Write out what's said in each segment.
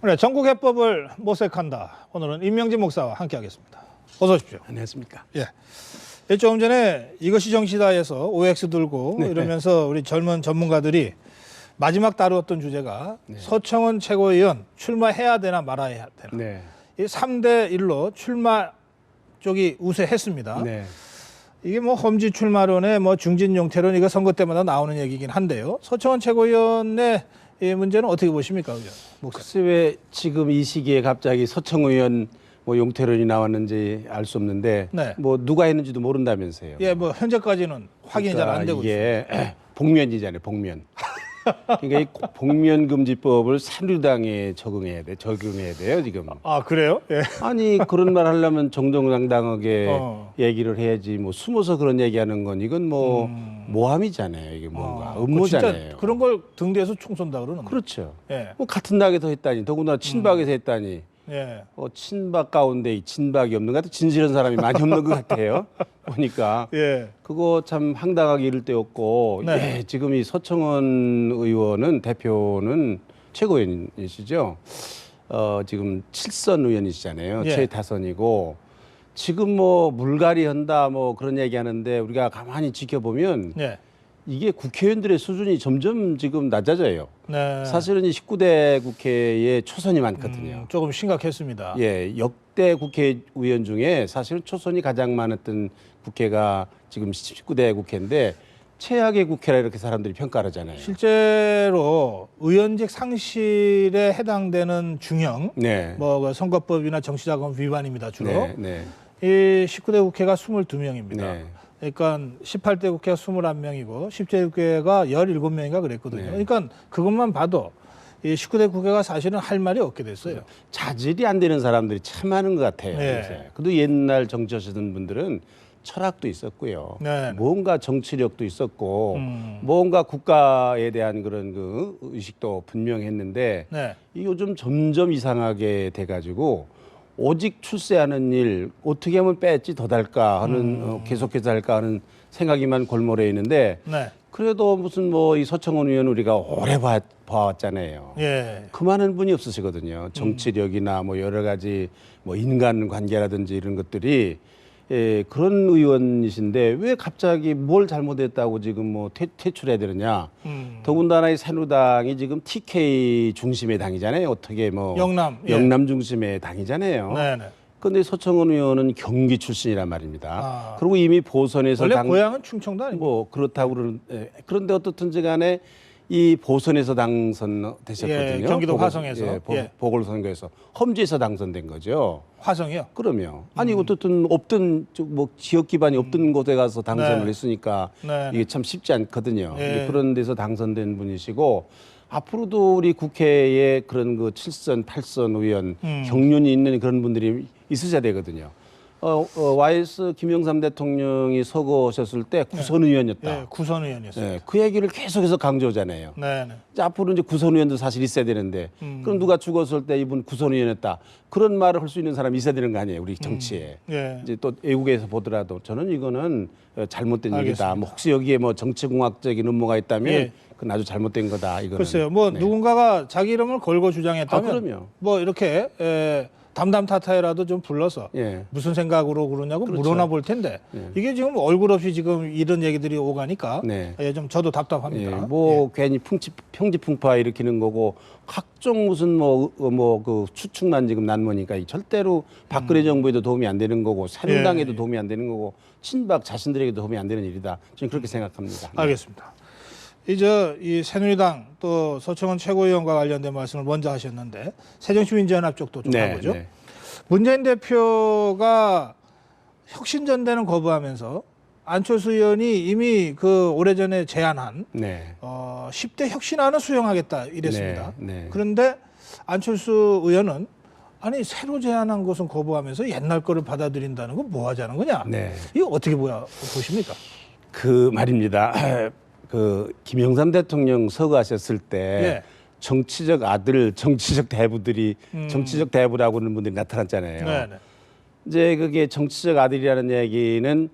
네, 전국 해법을 모색한다. 오늘은 임명진 목사와 함께하겠습니다. 어서 오십시오. 안녕하십니까. 예. 조금 전에 이것이 정치다에서 OX 들고 이러면서 우리 젊은 전문가들이 마지막 다루었던 주제가 서청원 최고위원 출마해야 되나 말아야 되나. 네. 이 3대 1로 출마 쪽이 우세했습니다. 네. 이게 뭐 험지 출마론에 뭐 중진 용태론 이거 선거 때마다 나오는 얘기긴 한데요. 서청원 최고위원의 이 문제는 어떻게 보십니까, 목사님? 글쎄 왜 지금 이 시기에 갑자기 서청원 의원 뭐 용태론이 나왔는지 알 수 없는데 네. 뭐 누가 했는지도 모른다면서요. 예, 뭐 현재까지는 확인이 잘 안 되고 있습니다. 이게 복면이잖아요, 복면. 그러니까 이 복면금지법을 새누리당에 적용해야 돼요, 지금. 아, 그래요? 예. 아니 그런 말 하려면 정정당당하게 어. 얘기를 해야지 뭐 숨어서 그런 얘기하는 건 이건 뭐 모함이잖아요, 이게 뭔가 그거 음모잖아요. 진짜 그런 걸 등대에서 총 쏜다 그러는데. 그렇죠. 예. 뭐 같은 당에서 했다니, 더군다나 친박에서 했다니. 예. 친박 가운데 이 진박이 없는 것 같아. 진실한 사람이 많이 없는 것 같아요. 보니까 예. 그거 참 황당하게 이를 때였고, 네. 예, 지금 이 서청원 의원은 대표는 최고위원이시죠. 지금 7선 의원이시잖아요. 예. 최다선이고 지금 뭐 물갈이 한다 뭐 그런 얘기하는데 우리가 가만히 지켜보면 예. 이게 국회의원들의 수준이 점점 지금 낮아져요. 네. 사실은 이 19대 국회에 초선이 많거든요. 조금 심각했습니다. 예, 역대 국회의원 중에 사실은 초선이 가장 많았던 국회가 지금 19대 국회인데 최악의 국회라 이렇게 사람들이 평가를 하잖아요. 실제로 의원직 상실에 해당되는 중형, 네. 뭐그 선거법이나 정치자금 위반입니다, 주로. 네, 네, 이 19대 국회가 22명입니다. 네. 그러니까 18대 국회가 21명이고 17대 국회가 17명인가 그랬거든요. 네. 그러니까 그것만 봐도 이 19대 국회가 사실은 할 말이 없게 됐어요. 자질이 안 되는 사람들이 참 많은 것 같아요. 네. 요새. 그래도 옛날 정치하시던 분들은 철학도 있었고요. 네. 뭔가 정치력도 있었고, 음. 뭔가 국가에 대한 그런 그 의식도 분명했는데, 네. 이 요즘 점점 이상하게 돼가지고 오직 출세하는 일 어떻게 하면 뺐지 더 달까 하는 계속해서 할까 하는 생각이만 골몰해 있는데 네. 그래도 무슨 뭐 이 서청원 의원 우리가 오래 봐왔잖아요. 예. 그만한 분이 없으시거든요. 정치력이나 뭐 여러 가지 뭐 인간 관계라든지 이런 것들이 그런 의원이신데 왜 갑자기 뭘 잘못했다고 지금 뭐 퇴출해야 되느냐. 더군다나 이 새누리당이 지금 TK 중심의 당이잖아요. 어떻게 뭐 영남. 예. 영남 중심의 당이잖아요. 네네. 그런데 서청원 의원은 경기 출신이란 말입니다. 아. 그리고 이미 보선에서 원래 고향은 충청도 아니고. 뭐 그렇다고 그런데 어떻든지 간에 이 보선에서 당선되셨거든요. 예, 경기도 화성에서. 예. 보궐선거에서 험지에서 당선된 거죠. 화성이요? 그러면 아니 어떻든 없던 뭐 지역 기반이 없던 곳에 가서 당선을 네. 했으니까 네. 이게 참 쉽지 않거든요. 예. 근데 그런 데서 당선된 분이시고 앞으로도 우리 국회에 그런 그 7선, 8선 의원 경륜이 있는 그런 분들이 있으셔야 되거든요. YS 김영삼 대통령이 서거하셨을 때 구선 의원이었다. 예, 구선 의원이었어요. 네, 그 얘기를 계속해서 강조하잖아요. 네네. 이제 앞으로 이제 구선 의원도 사실 있어야 되는데 그럼 누가 죽었을 때 이분 구선 의원이었다. 그런 말을 할 수 있는 사람이 있어야 되는 거 아니에요, 우리 정치에. 예. 이제 또 외국에서 보더라도 저는 이거는 잘못된 알겠습니다. 얘기다. 뭐 혹시 여기에 뭐 정치공학적인 음모가 있다면 예. 그건 아주 잘못된 거다. 이거는. 글쎄요, 뭐 네. 누군가가 자기 이름을 걸고 주장했다면, 아, 그럼요. 뭐 이렇게 담담타타에라도 좀 불러서 예. 무슨 생각으로 그러냐고 그렇죠. 물어나 볼 텐데 예. 이게 지금 얼굴 없이 지금 이런 얘기들이 오가니까 네. 좀 저도 예, 답답합니다. 뭐 괜히 평지풍파 일으키는 거고 각종 무슨 뭐 그 추측만 지금 난무니까 절대로 박근혜 정부에도 도움이 안 되는 거고 새누리당에도 예. 도움이 안 되는 거고 친박 자신들에게도 도움이 안 되는 일이다. 저는 그렇게 생각합니다. 네. 알겠습니다. 이제 이 새누리당 또 서청원 최고위원과 관련된 말씀을 먼저 하셨는데 새정치민주연합 쪽도 좀 네, 가보죠. 네. 문재인 대표가 혁신전대는 거부하면서 안철수 의원이 이미 그 오래전에 제안한 네. 10대 혁신안을 수용하겠다 이랬습니다. 네, 네. 그런데 안철수 의원은 아니 새로 제안한 것은 거부하면서 옛날 거를 받아들인다는 건 뭐 하자는 거냐? 네. 이거 어떻게 보십니까? 그 말입니다. 그 김영삼 대통령 서거하셨을 때 예. 정치적 아들, 정치적 대부들이 정치적 대부라고 하는 분들이 나타났잖아요. 네네. 이제 그게 정치적 아들이라는 얘기는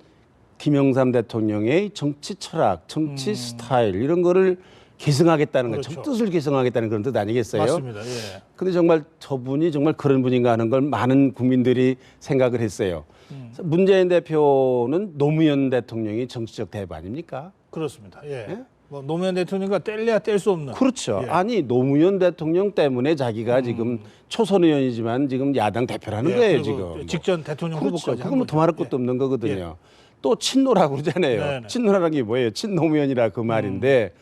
김영삼 대통령의 정치 철학, 정치 스타일 이런 거를 계승하겠다는 건 그렇죠. 뜻을 계승하겠다는 그런 뜻 아니겠어요? 맞습니다. 예. 근데 정말 저분이 정말 그런 분인가 하는 걸 많은 국민들이 생각을 했어요. 문재인 대표는 노무현 대통령이 정치적 대부 아닙니까? 그렇습니다. 예. 예? 뭐 노무현 대통령과 뗄래야 뗄 수 없는. 그렇죠. 예. 아니 노무현 대통령 때문에 자기가 지금 초선 의원이지만 지금 야당 대표라는 예, 거예요. 그리고 지금. 직전 대통령 그렇죠. 후보까지 한 그건 뭐 거죠. 더말할 것도 없는 거거든요. 또 친노라고 그러잖아요. 네네. 친노라는 게 뭐예요? 친노무현이라 그 말인데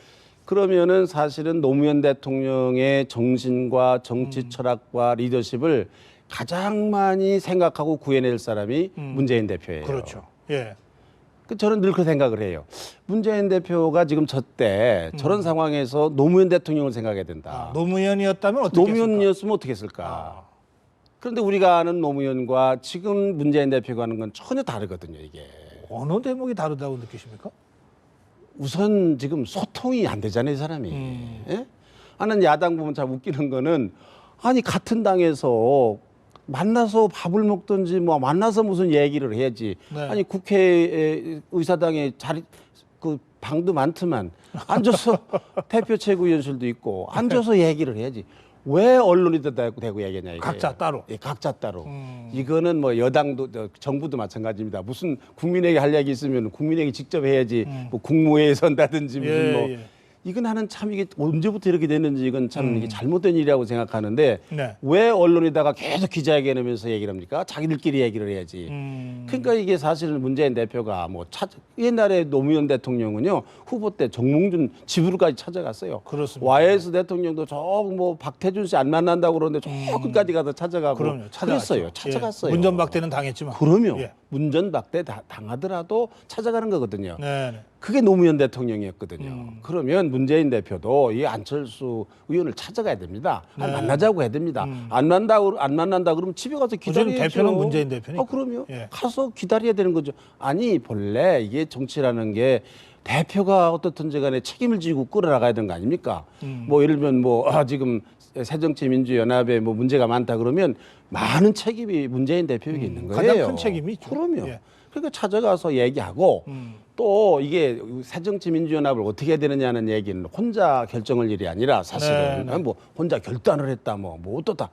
그러면은 사실은 노무현 대통령의 정신과 정치 철학과 리더십을 가장 많이 생각하고 구해낼 사람이 문재인 대표예요. 그렇죠. 예. 저는 늘 그 생각을 해요. 문재인 대표가 지금 저 때 저런 상황에서 노무현 대통령을 생각해야 된다. 노무현이었다면 어떻게 했을까? 노무현이었으면 어떻게 했을까? 그런데 우리가 아는 노무현과 지금 문재인 대표가 하는 건 전혀 다르거든요, 이게. 어느 대목이 다르다고 느끼십니까? 우선 지금 소통이 안 되잖아요, 이 사람이. 예? 하는 야당 보면 참 웃기는 거는 아니 같은 당에서 만나서 밥을 먹든지 뭐 만나서 무슨 얘기를 해야지. 네. 아니 국회 의사당에 자리 그 방도 많지만 앉아서 대표 최고위원실도 있고 앉아서 얘기를 해야지. 왜 언론이 대고 얘기하냐 이게. 각자 따로. 예, 각자 따로. 이거는 뭐 여당도 정부도 마찬가지입니다. 무슨 국민에게 할 얘기 있으면 국민에게 직접 해야지. 뭐 국무회의에 선다든지 무슨 예, 뭐 예. 이건 하는 참 이게 언제부터 이렇게 됐는지 이건 참 이게 잘못된 일이라고 생각하는데 네. 왜 언론에다가 계속 기자회견하면서 얘기를 합니까? 자기들끼리 얘기를 해야지. 그러니까 이게 사실은 문재인 대표가 뭐 옛날에 노무현 대통령은요 후보 때 정몽준 집으로까지 찾아갔어요. 그렇습니다. YS 대통령도 저 뭐 박태준 씨 안 만난다고 그러는데 저 끝까지 가서 찾아가고 그럼요. 그랬어요. 찾아갔죠. 찾아갔어요. 예. 문전박대는 당했지만. 그러면 예. 문전박대 당하더라도 찾아가는 거거든요. 네. 네. 그게 노무현 대통령이었거든요. 그러면 문재인 대표도 이 안철수 의원을 찾아가야 됩니다. 만나자고 해야 됩니다. 안 만난다 그러면 집에 가서 기다려야죠. 어쨌든 대표는 문재인 대표니까. 그럼요. 예. 가서 기다려야 되는 거죠. 아니 본래 이게 정치라는 게 대표가 어떻든지 간에 책임을 지고 끌어나가야 되는 거 아닙니까? 뭐 예를 들면 뭐 지금 새정치민주연합에 뭐 문제가 많다 그러면 많은 책임이 문재인 대표에게 있는 거예요. 가장 큰 책임이 있죠. 그럼요. 예. 그러니까 찾아가서 얘기하고 또 이게 새정치민주연합을 어떻게 해야 되느냐는 얘기는 혼자 결정할 일이 아니라 사실은 네, 네. 뭐 혼자 결단을 했다 뭐 어떻다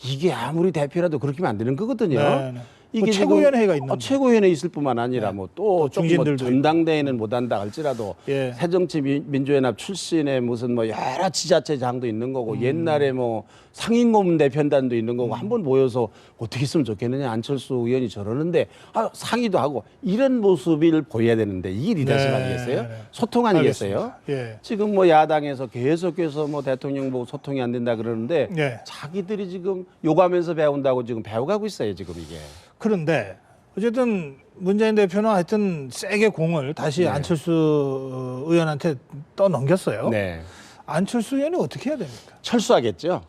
이게 아무리 대표라도 그렇게 하면 안 되는 거거든요. 네, 네. 이게 뭐 지금 최고위원회가 있는데. 최고위원회 있을 뿐만 아니라 네. 뭐 또 또 중진들도 전당대회는 못 한다 할지라도 예. 새정치민주연합 출신의 무슨 뭐 여러 지자체장도 있는 거고 옛날에 뭐 상임고문 대편단도 있는 거고 한번 모여서 어떻게 했으면 좋겠느냐 안철수 의원이 저러는데 상의도 하고 이런 모습을 보여야 되는데 이게 리더십 네, 아니겠어요? 네. 소통 아니겠어요? 알겠습니다. 예. 지금 뭐 야당에서 계속해서 뭐 대통령 보고 소통이 안 된다 그러는데 예. 자기들이 지금 요가면서 배운다고 지금 배워가고 있어요 지금 이게. 그런데 어쨌든 문재인 대표는 하여튼 세게 공을 다시 네. 안철수 의원한테 떠넘겼어요. 네. 안철수 의원이 어떻게 해야 됩니까? 철수하겠죠.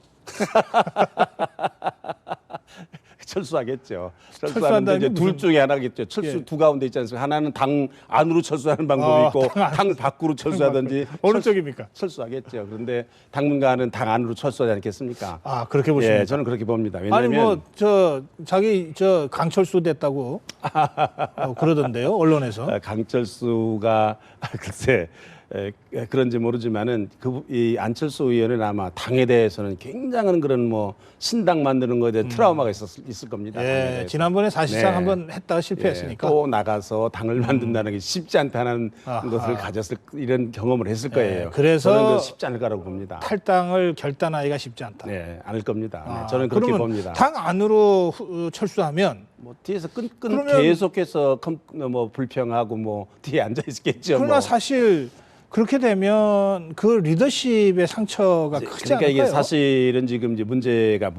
철수하겠죠. 철수한다는 철수하는데 이제 게 둘 무슨- 중에 하나겠죠. 철수 예. 두 가운데 있지 않습니까? 하나는 당 안으로 철수하는 방법이 있고 당 밖으로 철수하든지 어느 쪽입니까? 철수하겠죠. 그런데 당분간은 당 안으로 철수하지 않겠습니까? 아 그렇게 보십니까? 예, 저는 그렇게 봅니다. 아니 왜냐하면 뭐 저 자기 저 강철수 됐다고 그러던데요 언론에서. 강철수가 글쎄 그런지 모르지만은 이 안철수 의원은 아마 당에 대해서는 굉장한 그런 뭐 신당 만드는 거에 대한 트라우마가 있을 겁니다. 당에 예, 대해서. 지난번에 사실상 네. 한번 했다가 실패했으니까. 예, 또 나가서 당을 만든다는 게 쉽지 않다는 아하. 것을 가졌을 이런 경험을 했을 거예요. 그래서 저는 그 쉽지 않을 거라고 봅니다. 탈당을 결단하기가 쉽지 않다. 네, 않을 겁니다. 네, 아, 저는 그렇게 그러면 봅니다. 당 안으로 철수하면 뭐 뒤에서 그러면- 계속해서 뭐 불평하고 뭐 뒤에 앉아 있겠죠. 그러나 뭐. 사실 그렇게 되면 그 리더십의 상처가 크지 그러니까 이게 않을까요? 사실은 지금 이제 문제가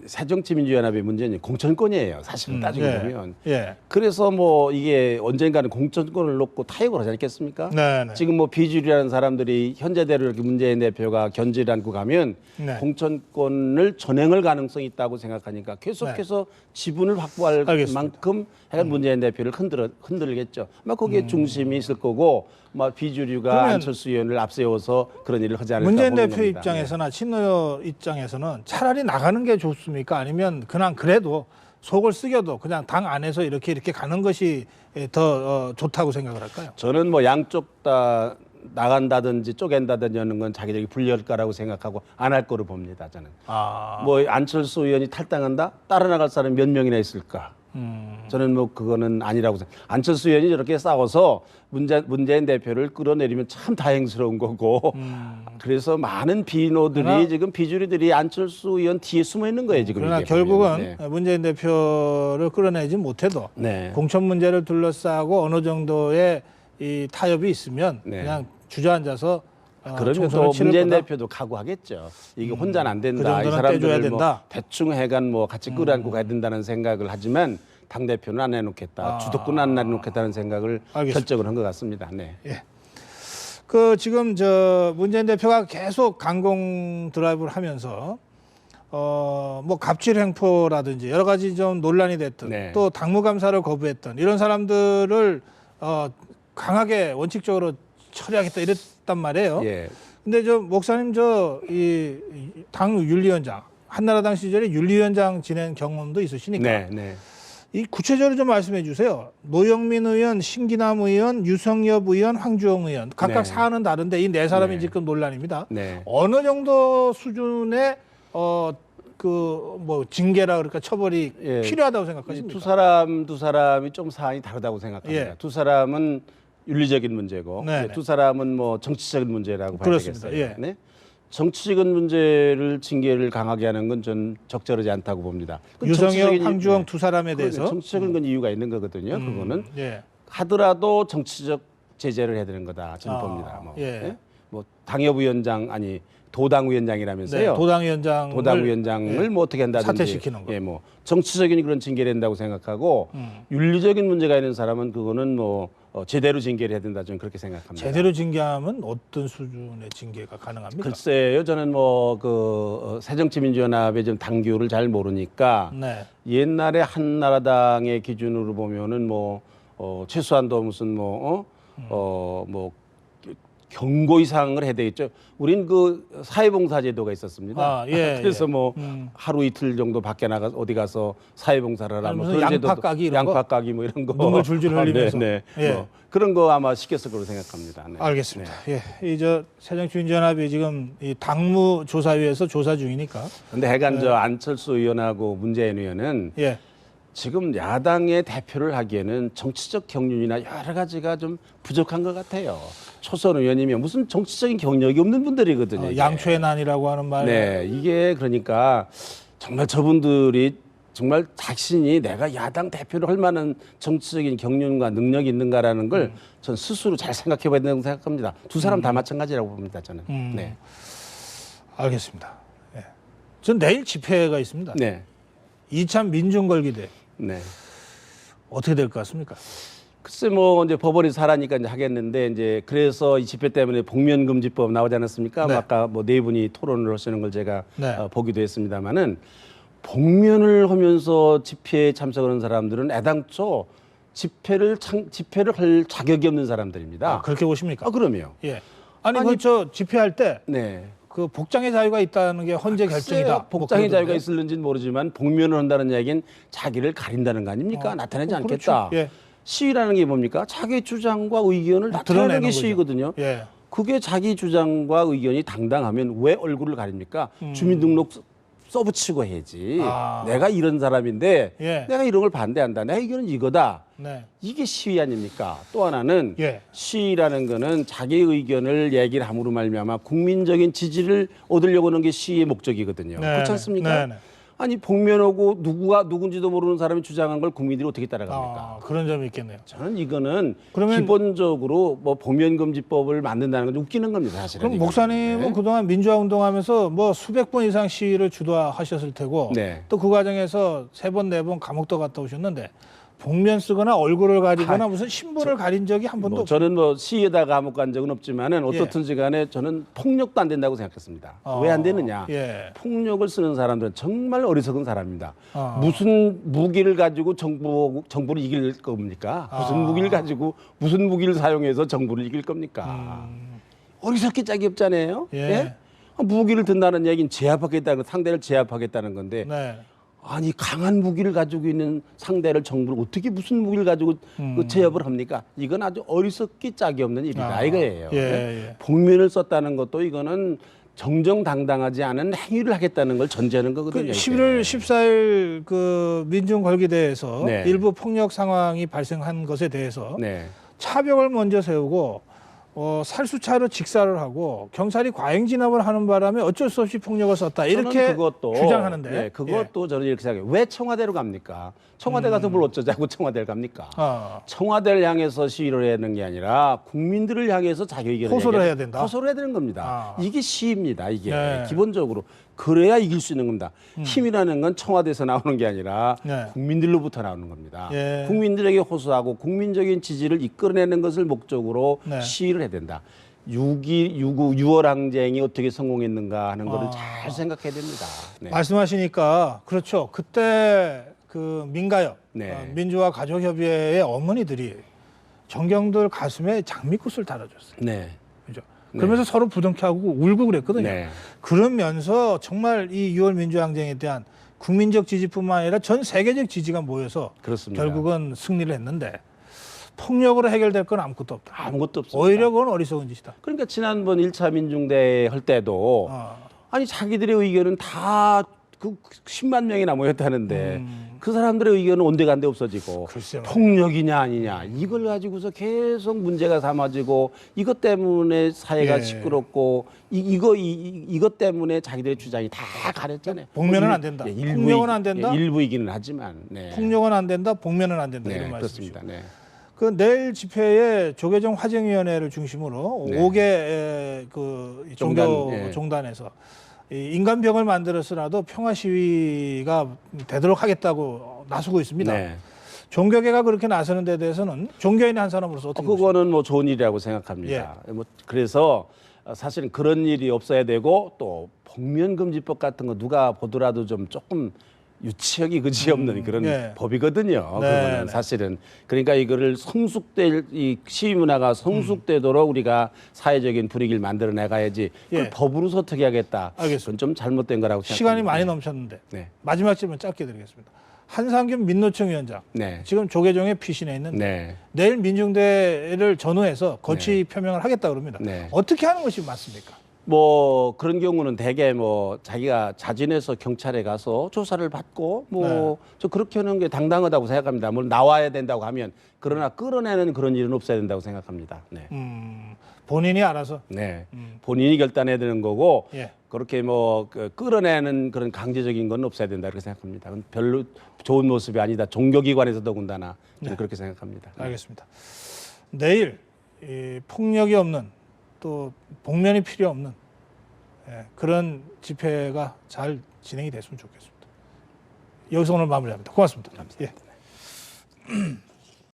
새정치민주연합의 문제는 공천권이에요. 사실 따지고 예. 보면. 예. 그래서 뭐 이게 언젠가는 공천권을 놓고 타협을 하지 않겠습니까? 네, 네. 지금 뭐 비주류라는 사람들이 현재대로 이렇게 문재인 대표가 견제를 안고 가면 네. 공천권을 전행할 가능성이 있다고 생각하니까 계속해서 지분을 확보할 알겠습니다. 만큼 해간 문재인 대표를 흔들겠죠. 아마 거기에 중심이 있을 거고, 뭐 비주류가 그러면 안철수 의원을 앞세워서 그런 일을 하지 않을까 문재인 보는 대표 겁니다. 입장에서나 친노 입장에서는 차라리 나가는 게 좋습니까? 아니면 그냥 그래도 속을 쓰겨도 그냥 당 안에서 이렇게 가는 것이 더 좋다고 생각을 할까요? 저는 뭐 양쪽 다 나간다든지 쪼갠다든지 하는 건 자기들이 불리할 거라고 생각하고 안 할 거로 봅니다. 저는. 뭐 안철수 의원이 탈당한다? 따라 나갈 사람이 몇 명이나 있을까? 저는 뭐 그거는 아니라고 생각. 안철수 의원이 저렇게 싸워서 문재인 대표를 끌어내리면 참 다행스러운 거고. 그래서 많은 비노들이 지금 비주류들이 안철수 의원 뒤에 숨어 있는 거예요 지금. 그러나 이게 결국은 네. 문재인 대표를 끌어내지 못해도 네. 공천 문제를 둘러싸고 어느 정도의 이 타협이 있으면 네. 그냥 주저앉아서 그러면 총선을 또 치를 문재인 거다. 대표도 각오하겠죠. 이게 혼자는 안 된다. 그 정도는 이 사람들을 떼줘야 뭐 된다. 대충 해간 뭐 같이 끌어안고 가야 된다는 생각을 하지만 당 대표는 안 해놓겠다. 주도권 안 내놓겠다는 생각을 알겠습니다. 결정을 한 것 같습니다. 네. 예. 그 지금 저 문재인 대표가 계속 강공 드라이브를 하면서 뭐 갑질 횡포라든지 여러 가지 좀 논란이 됐던 네. 또 당무감사를 거부했던 이런 사람들을 강하게 원칙적으로 처리하겠다 이랬단 말이에요. 예. 근데 저 목사님 저 이 당 윤리위원장 한나라당 시절에 윤리위원장 지낸 경험도 있으시니까 네. 네. 이 구체적으로 좀 말씀해 주세요. 노영민 의원, 신기남 의원, 유성엽 의원, 황주영 의원 각각 네. 사안은 다른데 이 네 사람이 네. 지금 논란입니다. 네. 어느 정도 수준의 그 뭐 징계라 그럴까 처벌이 예. 필요하다고 생각하십니까? 두 사람이 좀 사안이 다르다고 생각합니다. 예. 두 사람은 윤리적인 문제고 네, 네. 두 사람은 뭐 정치적인 문제라고 봐야 그렇습니다. 되겠어요. 예. 네? 정치적인 문제를 징계를 강하게 하는 건 전 적절하지 않다고 봅니다. 그건 유성엽, 정치적인 황주영 네. 두 사람에 대해서 정치적인 건 이유가 있는 거거든요. 그거는 예. 하더라도 정치적 제재를 해야 되는 거다. 저는 봅니다. 뭐, 예. 네? 뭐 당협위원장 아니 도당위원장이라면서요. 네, 도당위원장을 뭐 어떻게 한다든지 사퇴시키는 거. 예, 뭐 정치적인 그런 징계를 한다고 생각하고 윤리적인 문제가 있는 사람은 그거는 뭐 제대로 징계를 해야 된다 저는 그렇게 생각합니다. 제대로 징계하면 어떤 수준의 징계가 가능합니까? 글쎄요, 저는 뭐 그 새정치민주연합의 좀 당규를 잘 모르니까 네. 옛날에 한나라당의 기준으로 보면은 뭐 최소한도 무슨 뭐 경고 이상을 해야 되겠죠. 우린 그 사회봉사 제도가 있었습니다. 예, 그래서 예. 뭐 하루 이틀 정도 밖에 나가 어디 가서 사회봉사를 하라. 아니, 뭐 무슨 그런 양파 제도도- 까기 이런 거? 양파 까기 뭐 이런 거. 눈물 줄줄 흘리면서. 네, 네. 예. 뭐 그런 거 아마 시켰을 거로 생각합니다. 네. 알겠습니다. 예, 이 저 새정치민주연합이 지금 이 당무조사위에서 조사 중이니까. 근데 해간 저 안철수 의원하고 문재인 의원은 예, 지금 야당의 대표를 하기에는 정치적 경륜이나 여러 가지가 좀 부족한 것 같아요. 초선 의원이면 무슨 정치적인 경력이 없는 분들이거든요. 이게. 양초의 난이라고 하는 말. 네, 이게 그러니까 정말 저분들이 정말 자신이 내가 야당 대표를 할 만한 정치적인 경륜과 능력이 있는가라는 걸 전 스스로 잘 생각해 봐야 된다고 생각합니다. 두 사람 다 마찬가지라고 봅니다, 저는. 네. 알겠습니다. 예. 전 내일 집회가 있습니다. 네. 이참 민중걸기대 네. 어떻게 될 것 같습니까? 글쎄 뭐 이제 법원이 사라니까 이제 하겠는데 이제 그래서 이 집회 때문에 복면금지법 나오지 않았습니까? 네. 아까 뭐 네 분이 토론을 하시는 걸 제가 네. 보기도 했습니다만은 복면을 하면서 집회에 참석하는 사람들은 애당초 집회를 할 자격이 없는 사람들입니다. 그렇게 보십니까? 그럼요. 예. 아니, 그 집회할 때 네. 그 복장의 자유가 있다는 게 헌재 결정이다. 복장의 뭐 자유가 그러던데. 있을는지는 모르지만 복면을 한다는 얘기는 자기를 가린다는 거 아닙니까? 나타내지 않겠다. 그렇죠. 예. 시위라는 게 뭡니까? 자기 주장과 의견을 나타내는 드러내는 게 거죠. 시위거든요. 예. 그게 자기 주장과 의견이 당당하면 왜 얼굴을 가립니까? 주민등록 써붙이고 해야지. 내가 이런 사람인데 예. 내가 이런 걸 반대한다. 내 의견은 이거다. 네. 이게 시위 아닙니까? 또 하나는 예. 시위라는 거는 자기 의견을 얘기를 함으로 말미암아 국민적인 지지를 얻으려고 하는 게 시위의 목적이거든요. 네. 그렇지 않습니까? 네. 아니 복면하고 누구가 누군지도 모르는 사람이 주장한 걸 국민들이 어떻게 따라갑니까? 그런 점이 있겠네요. 저는 이거는 그러면- 기본적으로 뭐 복면금지법을 만든다는 건 좀 웃기는 겁니다, 사실은. 그럼 이거는. 목사님은 네. 그동안 민주화 운동하면서 뭐 수백 번 이상 시위를 주도하셨을 테고 네. 또 그 과정에서 세 번, 네 번 감옥도 갔다 오셨는데 복면 쓰거나 얼굴을 가리거나 무슨 신분을 가린 적이 한 번도 뭐 없어요. 저는 뭐 시위에다 감옥 간 적은 없지만은 어떻든지 간에 저는 폭력도 안 된다고 생각했습니다. 왜 안 되느냐? 예. 폭력을 쓰는 사람들은 정말 어리석은 사람입니다. 어. 무슨 무기를 가지고 정부를 이길 겁니까? 무슨 무기를 가지고 무슨 무기를 사용해서 정부를 이길 겁니까? 어리석기 짝이 없잖아요. 예. 무기를 든다는 얘기는 제압하겠다는 상대를 제압하겠다는 건데 네. 아니 강한 무기를 가지고 있는 상대를 정부를 어떻게 무슨 무기를 가지고 그 제압을 합니까? 이건 아주 어리석기 짝이 없는 일이다 이거예요. 예. 복면을 썼다는 것도 이거는 정정당당하지 않은 행위를 하겠다는 걸 전제하는 거거든요. 11월 14일 그 민중걸기대에서 네. 일부 폭력 상황이 발생한 것에 대해서 네. 차벽을 먼저 세우고 살수차로 직사를 하고 경찰이 과잉 진압을 하는 바람에 어쩔 수 없이 폭력을 썼다 이렇게 그것도, 주장하는데 네, 그것도 저는 이렇게 생각해요. 왜 청와대로 갑니까? 청와대 가서 뭘 어쩌자고 청와대를 갑니까? 청와대를 향해서 시위를 하는 게 아니라 국민들을 향해서 자기 의견을 호소를 해야 된다. 호소를 해야 되는 겁니다. 이게 시위입니다. 이게 네. 기본적으로 그래야 이길 수 있는 겁니다. 힘이라는 건 청와대에서 나오는 게 아니라 네. 국민들로부터 나오는 겁니다. 예. 국민들에게 호소하고 국민적인 지지를 이끌어내는 것을 목적으로 네. 시위를 해야 된다. 6월 항쟁이 어떻게 성공했는가 하는 것을 잘 생각해야 됩니다. 네. 말씀하시니까 그렇죠. 그때 그 민가협 네. 민주화 가족협의회의 어머니들이 정경들 가슴에 장미꽃을 달아줬어요. 네. 그죠? 그러면서 서로 부둥켜하고 울고 그랬거든요. 네. 그러면서 정말 이 6월 민주항쟁에 대한 국민적 지지뿐만 아니라 전 세계적 지지가 모여서 그렇습니다. 결국은 승리를 했는데 폭력으로 해결될 건 아무것도 없다. 아무것도 없습니다. 오히려 그건 어리석은 짓이다. 그러니까 지난번 1차 민중대회 할 때도 아니 자기들의 의견은 다 그 10만 명이나 모였다는데 그 사람들의 의견은 온데간데 없어지고 글쎄 말이야. 폭력이냐 아니냐 이걸 가지고서 계속 문제가 삼아지고 이것 때문에 사회가 예. 시끄럽고 이것 때문에 자기들의 주장이 다 가렸잖아요. 복면은 안 된다. 폭력은 안 된다. 일부이기는 하지만 네. 폭력은 안 된다. 복면은 안 된다. 네, 이런 말씀이죠. 그렇습니다. 네. 그 내일 집회에 조계종 화쟁위원회를 중심으로 네. 5개 그 종교 예. 종단에서 이 인간병을 만들어서라도 평화 시위가 되도록 하겠다고 나서고 있습니다. 네. 종교계가 그렇게 나서는 데 대해서는 종교인의 한 사람으로서 어떻게 보십니까? 그거는 뭐 좋은 일이라고 생각합니다. 뭐 그래서 사실은 그런 일이 없어야 되고 또 복면금지법 같은 거 누가 보더라도 좀 조금 유치하기 그지없는 그런 예. 법이거든요. 네, 그거는 네. 사실은 그러니까 이거를 성숙될 이 시위 문화가 성숙되도록 우리가 사회적인 분위기를 만들어 나가야지. 그걸 예. 법으로서 어떻게 하겠다. 알겠습니다. 그건 좀 잘못된 거라고 생각합니다. 시간이 많이 넘쳤는데 네. 마지막 질문 짧게 드리겠습니다. 한상균 민노총 위원장 네. 지금 조계종에 피신해 있는데 네. 내일 민중대를 전후해서 거취 표명을 하겠다 그럽니다. 네. 어떻게 하는 것이 맞습니까? 뭐 그런 경우는 대개 뭐 자기가 자진해서 경찰에 가서 조사를 받고 뭐 저 그렇게 하는 게 당당하다고 생각합니다. 물론 나와야 된다고 하면 그러나 끌어내는 그런 일은 없어야 된다고 생각합니다. 네. 본인이 알아서. 네. 본인이 결단해야 되는 거고 예. 그렇게 뭐 끌어내는 그런 강제적인 건 없어야 된다 이렇게 생각합니다. 그건 별로 좋은 모습이 아니다. 종교기관에서 더군다나 저는 그렇게 생각합니다. 네. 알겠습니다. 내일 이 폭력이 없는 또 복면이 필요 없는 그런 집회가 잘 진행이 됐으면 좋겠습니다. 여기서 오늘 마무리합니다. 고맙습니다. 감사합니다. 예.